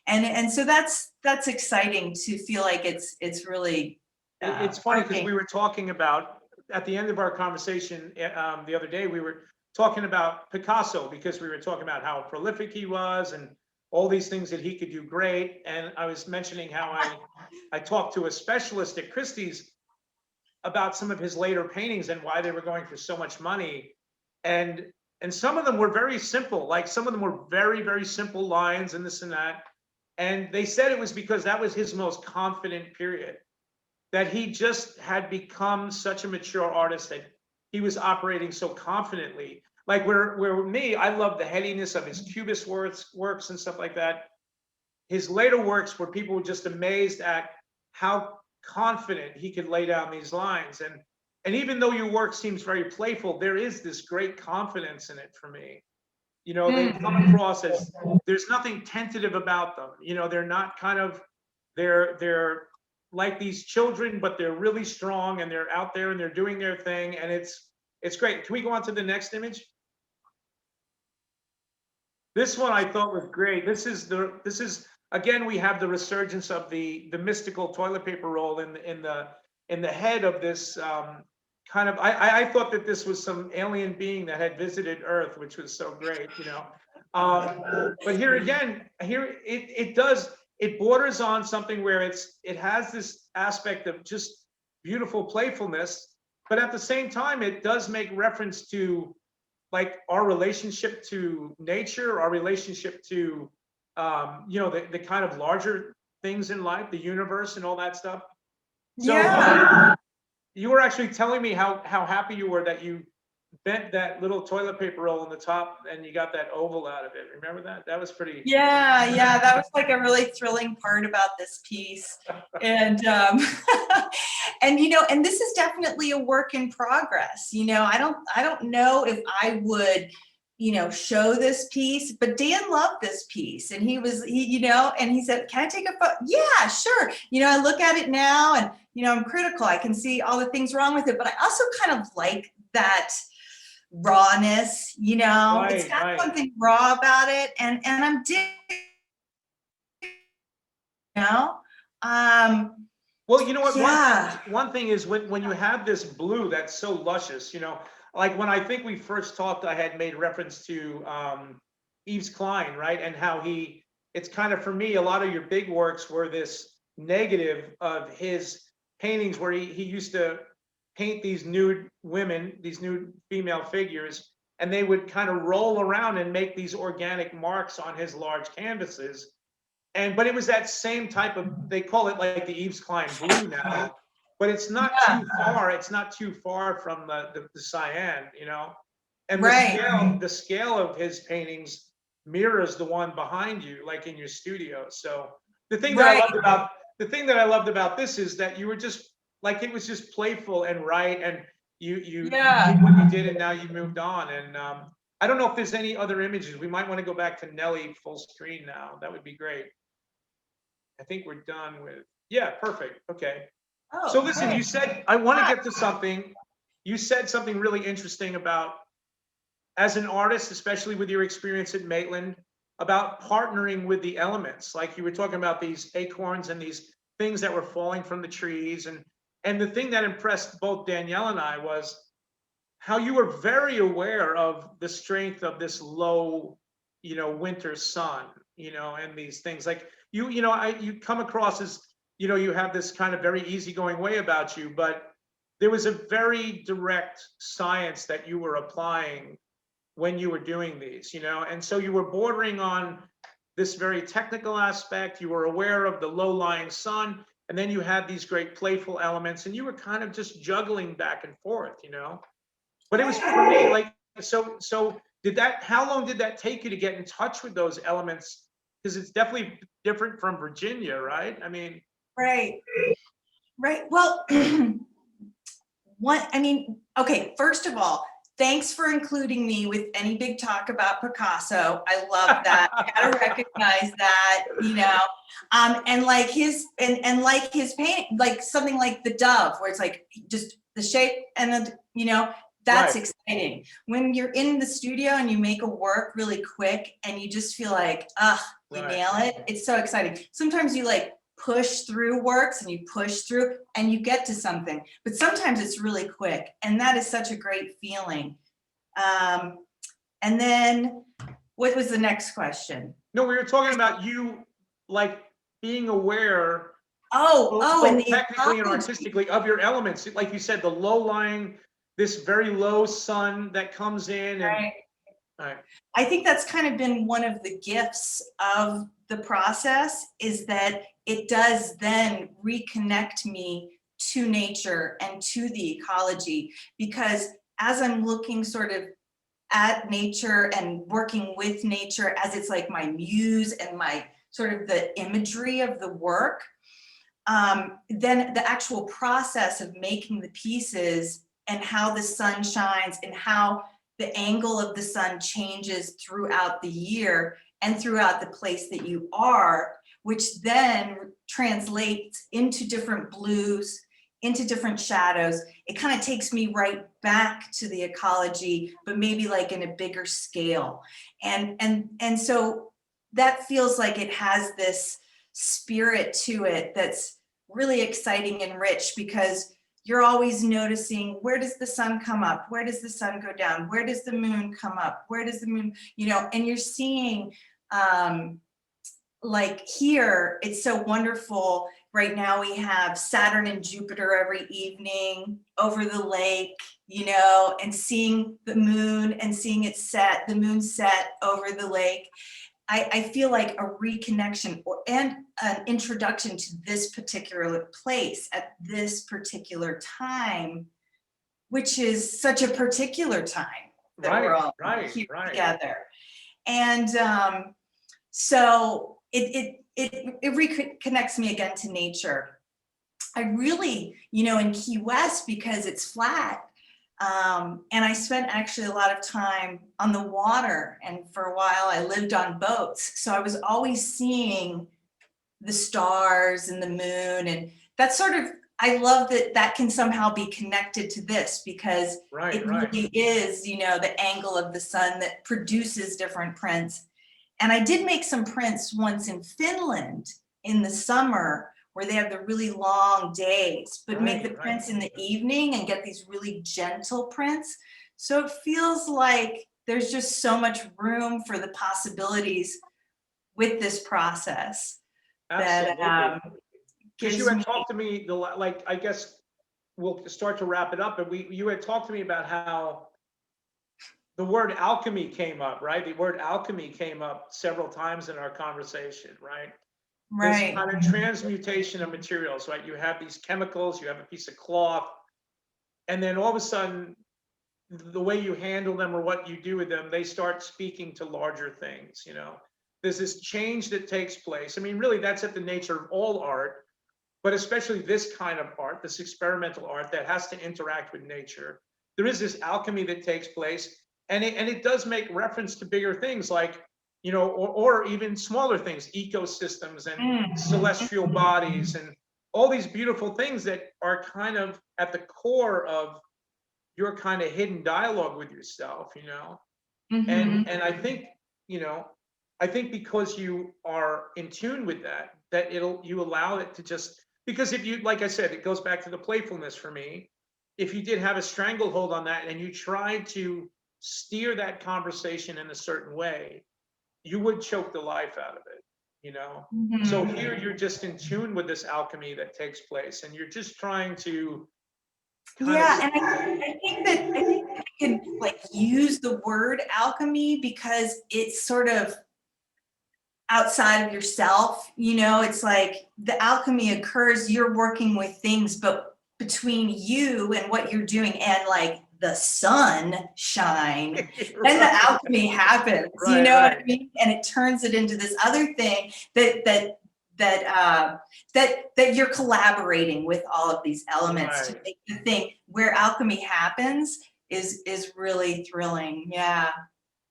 and so that's exciting to feel like it's really it's funny because we were talking about at the end of our conversation the other day, we were talking about Picasso, because we were talking about how prolific he was and all these things that he could do great. And I was mentioning how I talked to a specialist at Christie's about some of his later paintings and why they were going for so much money. And some of them were very simple, like some of them were very, very simple lines and this and that. And they said it was because that was his most confident period, that he just had become such a mature artist that he was operating so confidently. Like where me, I love the headiness of his Cubist works and stuff like that. His later works where people were just amazed at how confident he could lay down these lines. And even though your work seems very playful, there is this great confidence in it for me. They come across as, there's nothing tentative about them. They're not kind of, they're like these children, but they're really strong and they're out there and they're doing their thing. And it's great. Can we go on to the next image? This one I thought was great. This is again, we have the resurgence of the mystical toilet paper roll in the head of this kind of, I thought that this was some alien being that had visited Earth, which was so great, but here again, it borders on something where it has this aspect of just beautiful playfulness, but at the same time, it does make reference to like our relationship to nature, our relationship to the kind of larger things in life, the universe and all that stuff. So you were actually telling me how happy you were that you bent that little toilet paper roll on the top and you got that oval out of it. Remember that? That was pretty. Yeah, that was like a really thrilling part about this piece. And and this is definitely a work in progress. I don't know if I would show this piece, but Dan loved this piece, and he said, can I take a photo? Yeah, sure. I look at it now and I'm critical. I can see all the things wrong with it, but I also kind of like that rawness, it's got something raw about it, and I'm digging, well, you know what? One thing is when you have this blue that's so luscious, like when I think we first talked, I had made reference to Yves Klein, right? And how it's kind of, for me, a lot of your big works were this negative of his paintings where he used to paint these nude women, these nude female figures, and they would kind of roll around and make these organic marks on his large canvases. But it was that same type of, they call it like the Yves Klein blue now, but it's not too far. It's not too far from the cyan, and the scale of his paintings mirrors the one behind you, like in your studio. So the thing that I loved about this is that you were just like, it was just playful and right, and you did what you did, and now you moved on. And I don't know if there's any other images. We might want to go back to Nellie full screen now. That would be great. I think we're done with, perfect. Okay. So listen, you said, I want to get to something. You said something really interesting about, as an artist, especially with your experience at Maitland, about partnering with the elements. Like you were talking about these acorns and these things that were falling from the trees. And the thing that impressed both Danielle and I was how you were very aware of the strength of this low, winter sun, and these things. Like you come across as, you have this kind of very easygoing way about you, but there was a very direct science that you were applying when you were doing these, and so you were bordering on this very technical aspect. You were aware of the low-lying sun, and then you had these great playful elements, and you were kind of just juggling back and forth, But it was for me, like, so how long did that take you to get in touch with those elements? Because it's definitely different from Virginia, right? I mean, Right. Right. Well, okay, first of all, thanks for including me with any big talk about Picasso. I love that. I gotta recognize that, and like his painting, like something like the dove, where it's like just the shape and then, that's Right. exciting. When you're in the studio and you make a work really quick and you just feel like, you Right. nail it. It's so exciting. Sometimes you like push through works and you push through and you get to something, but sometimes it's really quick, and that is such a great feeling. And then what was the next question? No, we were talking about you, like, being aware Oh, and both the technically and ecology. artistically of your elements. Like you said, the low lying, this very low sun that comes in, and Right. right. I think that's kind of been one of the gifts of the process, is that it does then reconnect me to nature and to the ecology, because as I'm looking sort of at nature and working with nature as it's like my muse and my sort of the imagery of the work, then the actual process of making the pieces and how the sun shines and how the angle of the sun changes throughout the year and throughout the place that you are, which then translates into different blues, into different shadows. It kind of takes me right back to the ecology, but maybe like in a bigger scale. And so that feels like it has this spirit to it that's really exciting and rich, because you're always noticing, where does the sun come up? Where does the sun go down? Where does the moon come up? Where does the moon, and you're seeing, like here, it's so wonderful. Right now we have Saturn and Jupiter every evening over the lake, and seeing the moon and seeing it set, the moon set over the lake. I feel like a reconnection and an introduction to this particular place at this particular time, which is such a particular time that we're all here together. And so it reconnects me again to nature. I really, in Key West, because it's flat, and I spent actually a lot of time on the water, and for a while I lived on boats. So I was always seeing the stars and the moon, and that's sort of, I love that can somehow be connected to this, because it really is, the angle of the sun that produces different prints. And I did make some prints once in Finland in the summer, where they have the really long days, but make the prints in the evening and get these really gentle prints. So it feels like there's just so much room for the possibilities with this process. Absolutely. That because you had talked to me, I guess we'll start to wrap it up, but you had talked to me about how the word alchemy came up, right? The word alchemy came up several times in our conversation, right? This kind of transmutation of materials, right? You have these chemicals, you have a piece of cloth, and then all of a sudden, the way you handle them or what you do with them, they start speaking to larger things, There's this change that takes place. I mean, really, that's at the nature of all art, but especially this kind of art, this experimental art that has to interact with nature. There is this alchemy that takes place, and it does make reference to bigger things like, or even smaller things, ecosystems and celestial bodies and all these beautiful things that are kind of at the core of your kind of hidden dialogue with yourself, And I think, I think because you are in tune with that, you allow it to just, because if you, like I said, it goes back to the playfulness for me. If you did have a stranglehold on that and you tried to steer that conversation in a certain way, you would choke the life out of it, you know? So Mhm. here you're just in tune with this alchemy that takes place, and you're just trying to kind Yeah, of, and I think that I could like use the word alchemy because it's sort of outside of yourself, you know, it's like the alchemy occurs, you're working with things, but between you and what you're doing and like the sunshine, then the right, alchemy happens, you right, know what right. I mean? And it turns it into this other thing that you're collaborating with all of these elements to Right. make the thing where alchemy happens is really thrilling. Yeah.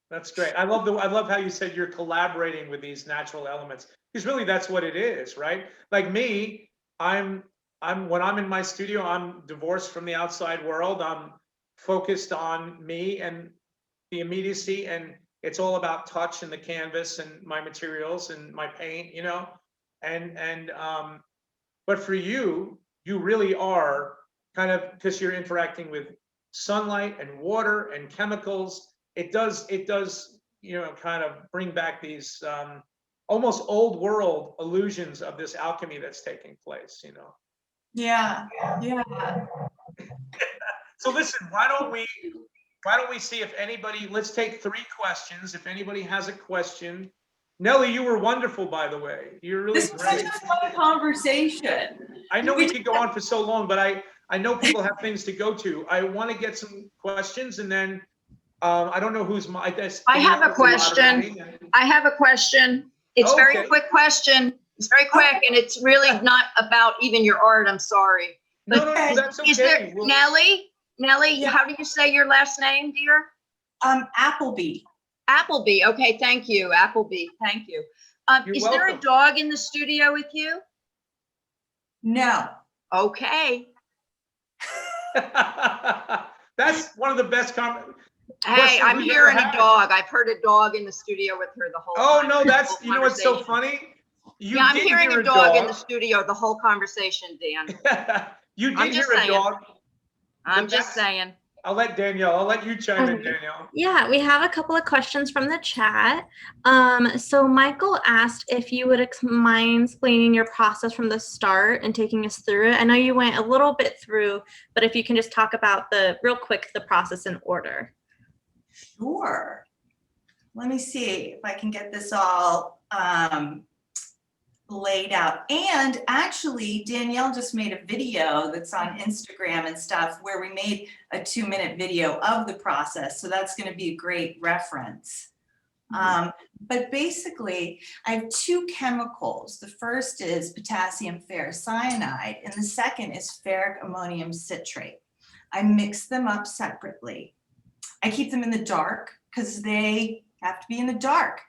That's great. I love how you said you're collaborating with these natural elements, because really that's what it is, right? Like me, I'm when I'm in my studio, I'm divorced from the outside world. I'm focused on me and the immediacy, and it's all about touch and the canvas and my materials and my paint, you know. And but for you, you really are kind of, because you're interacting with sunlight and water and chemicals. It does, you know, kind of bring back these almost old world illusions of this alchemy that's taking place, you know. Yeah. Yeah. So listen, why don't we see if anybody, let's take 3 questions. If anybody has a question. Nellie, you were wonderful, by the way. You're really This was such great. a fun conversation. I know we We could go on for so long, but I know people have things to go to. I want to get some questions, and then I don't know who's my. I guess I have a Danielle is question. moderating. I have a question. It's very Okay. quick question. It's very quick, and it's really not about even your art. I'm sorry. No, But no, no, that's is there okay. Well, Nellie? Nellie, Yeah. how do you say your last name, dear? Appleby. Appleby. Okay, thank you, Appleby. Thank you. You're Is there a welcome. dog in the studio with you? No. Okay. That's one of the best Hey, questions I'm we've hearing ever a had. dog. I've heard a dog in the studio with her the whole Oh time. no, the that's, whole you know what's so conversation. funny? You Yeah, I'm did hearing hear a dog in the studio the whole conversation, Dan. You I'm did just hear a saying. dog. I'm But just that's, saying. I'll let Danielle. I'll let you chime in, Danielle. Yeah, we have a couple of questions from the chat. So Michael asked if you would mind explaining your process from the start and taking us through it. I know you went a little bit through, but if you can just talk about real quick, the process in order. Sure. Let me see if I can get this all laid out. And actually, Danielle just made a video that's on Instagram and stuff where we made a 2-minute video of the process. So that's going to be a great reference. But basically, I have 2 chemicals. The first is potassium ferrocyanide, and the second is ferric ammonium citrate. I mix them up separately. I keep them in the dark because they have to be in the dark.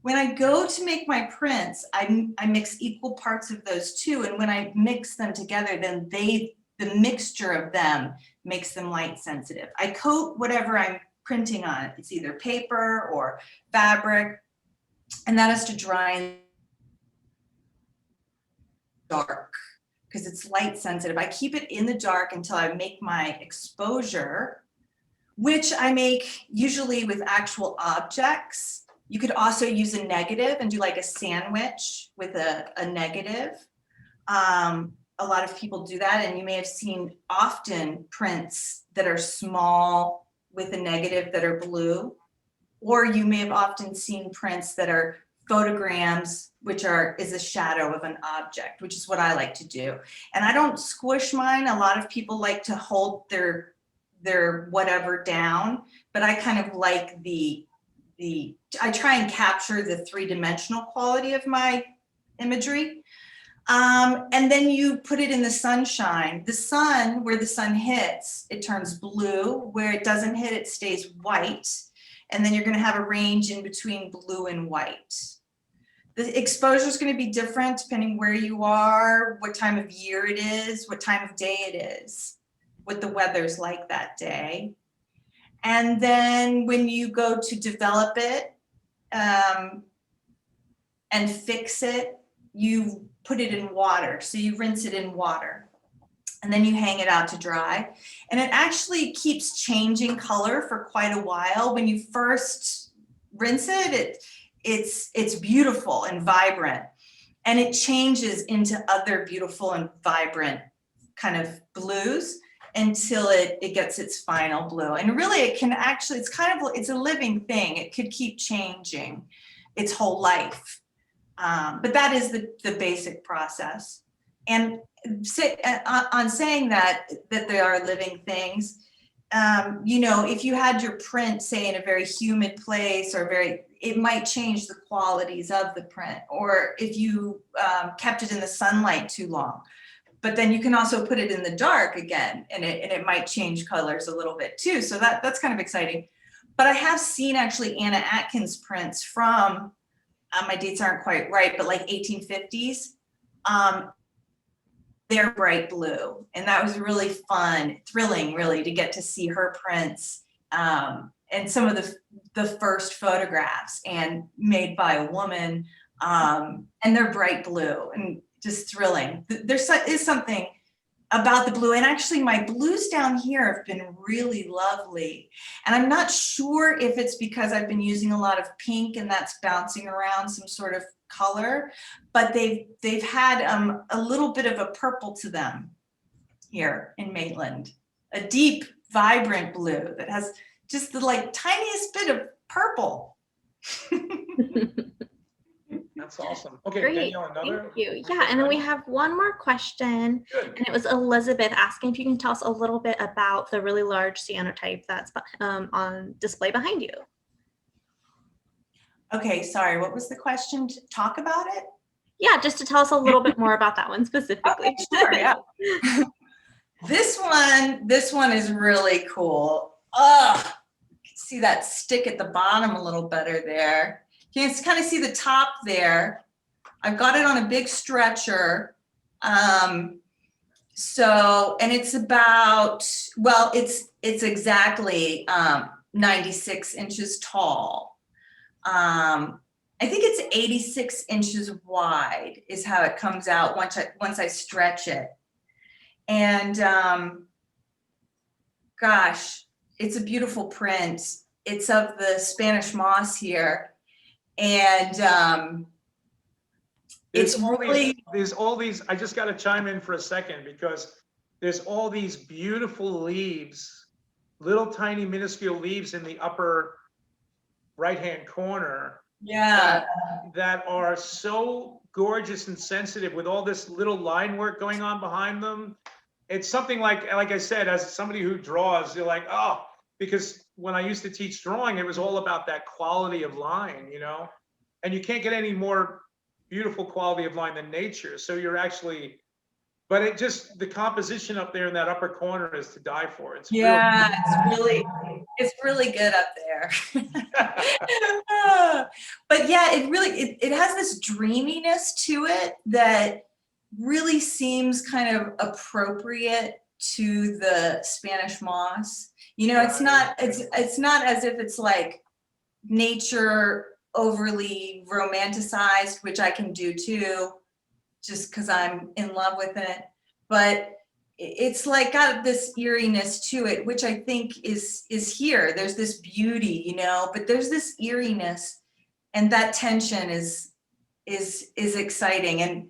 When I go to make my prints, I mix equal parts of those 2. And when I mix them together, then the mixture of them makes them light sensitive. I coat whatever I'm printing on. It's either paper or fabric, and that has to dry in the dark because it's light sensitive. I keep it in the dark until I make my exposure, which I make usually with actual objects. You could also use a negative and do like a sandwich with a negative. A lot of people do that, and you may have seen often prints that are small with a negative that are blue, or you may have often seen prints that are photograms, which is a shadow of an object, which is what I like to do. And I don't squish mine. A lot of people like to hold their whatever down, but I kind of like I try and capture the 3-dimensional quality of my imagery. And then you put it in the sunshine. The sun, where the sun hits, it turns blue. Where it doesn't hit, it stays white. And then you're going to have a range in between blue and white. The exposure is going to be different depending where you are, what time of year it is, what time of day it is, what the weather's like that day. And then when you go to develop it, and fix it, you put it in water. So you rinse it in water and then you hang it out to dry. And it actually keeps changing color for quite a while. When you first rinse it, it's beautiful and vibrant. And it changes into other beautiful and vibrant kind of blues until it gets its final blue. And really it can actually, it's a living thing. It could keep changing its whole life. But that is the basic process. And on saying that they are living things, you know, if you had your print, say, in a very humid place or it might change the qualities of the print, or if you kept it in the sunlight too long. But then you can also put it in the dark again, and it might change colors a little bit too. So that's kind of exciting. But I have seen actually Anna Atkins prints from, my dates aren't quite right, but like 1850s. They're bright blue, and that was really fun, thrilling, really, to get to see her prints and some of the first photographs, and made by a woman, and they're bright blue and just thrilling. There is something about the blue, and actually my blues down here have been really lovely, and I'm not sure if it's because I've been using a lot of pink and that's bouncing around some sort of color, but they've had a little bit of a purple to them here in Maitland, a deep, vibrant blue that has just the like tiniest bit of purple. That's awesome. Okay, Great, Danielle, another. thank you. Yeah, and then we have one more question, Good. and it was Elizabeth asking if you can tell us a little bit about the really large cyanotype that's on display behind you. Okay, sorry, what was the question? Talk about it? Yeah, just to tell us a little bit more about that one specifically. Okay, sure, yeah. This one is really cool. Oh, you can see that stick at the bottom a little better there. You can kind of see the top there. I've got it on a big stretcher. And it's about, well, it's exactly 96 inches tall. I think it's 86 inches wide is how it comes out once I stretch it. And gosh, it's a beautiful print. It's of the Spanish moss here. And it's really, there's all these, I just got to chime in for a second, because there's all these beautiful leaves, little tiny minuscule leaves in the upper right-hand corner. yeah. That are so gorgeous and sensitive, with all this little line work going on behind them. It's something like I said, as somebody who draws, you're like, oh, because when I used to teach drawing, it was all about that quality of line, you know, and you can't get any more beautiful quality of line than nature. So you're actually, but it just, the composition up there in that upper corner is to die for. It's Yeah, it's really good up there. But yeah, it has this dreaminess to it that really seems kind of appropriate to the Spanish moss. You know, it's not as if it's like nature overly romanticized, which I can do too, just because I'm in love with it. But it's like got this eeriness to it, which I think is here. There's this beauty, you know, but there's this eeriness, and that tension is exciting. And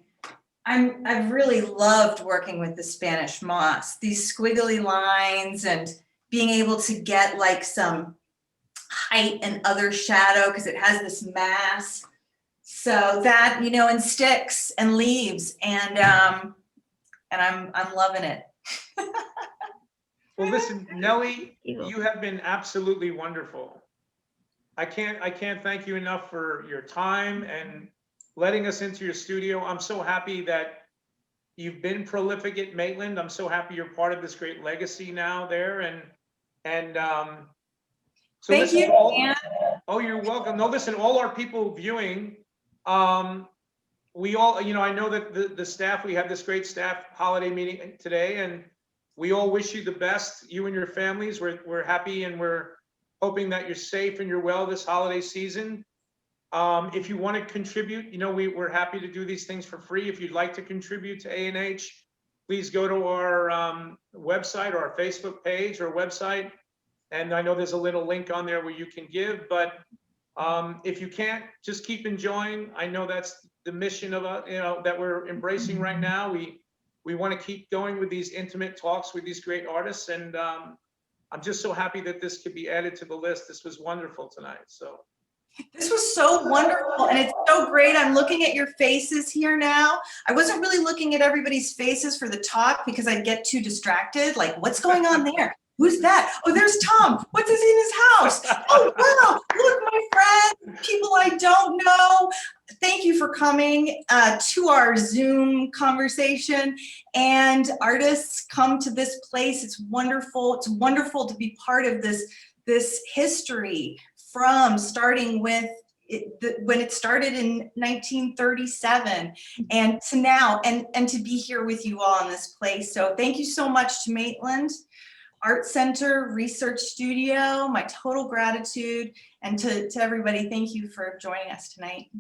I've really loved working with the Spanish moss, these squiggly lines, and being able to get like some height and other shadow because it has this mass. So that, you know, and sticks and leaves, and I'm loving it. Well, listen, Nellie, you have been absolutely wonderful. I can't thank you enough for your time and letting us into your studio. I'm so happy that you've been prolific at Maitland. I'm so happy you're part of this great legacy now there. And so Thank listen, you, Dan. oh, you're welcome. No, listen, all our people viewing, we all, you know, I know that the staff, we had this great staff holiday meeting today, and we all wish you the best, you and your families. We're happy, and we're hoping that you're safe and you're well this holiday season. If you want to contribute, you know, we're happy to do these things for free. If you'd like to contribute to A&H, please go to our website or our Facebook page or website. And I know there's a little link on there where you can give, but if you can't, just keep enjoying. I know that's the mission of you know, that we're embracing right now. We want to keep going with these intimate talks with these great artists, and I'm just so happy that this could be added to the list. This was wonderful tonight. So This was so wonderful, and it's so great. I'm looking at your faces here now. I wasn't really looking at everybody's faces for the talk because I'd get too distracted. Like, what's going on there? Who's that? Oh, there's Tom. What's in his house? Oh, wow. Look, my friends, people I don't know. Thank you for coming to our Zoom conversation. And artists, come to this place. It's wonderful. It's wonderful to be part of this history, from starting with when it started in 1937 and to now, and to be here with you all in this place. So thank you so much to Maitland Art Center, Research Studio, my total gratitude, and to everybody, thank you for joining us tonight.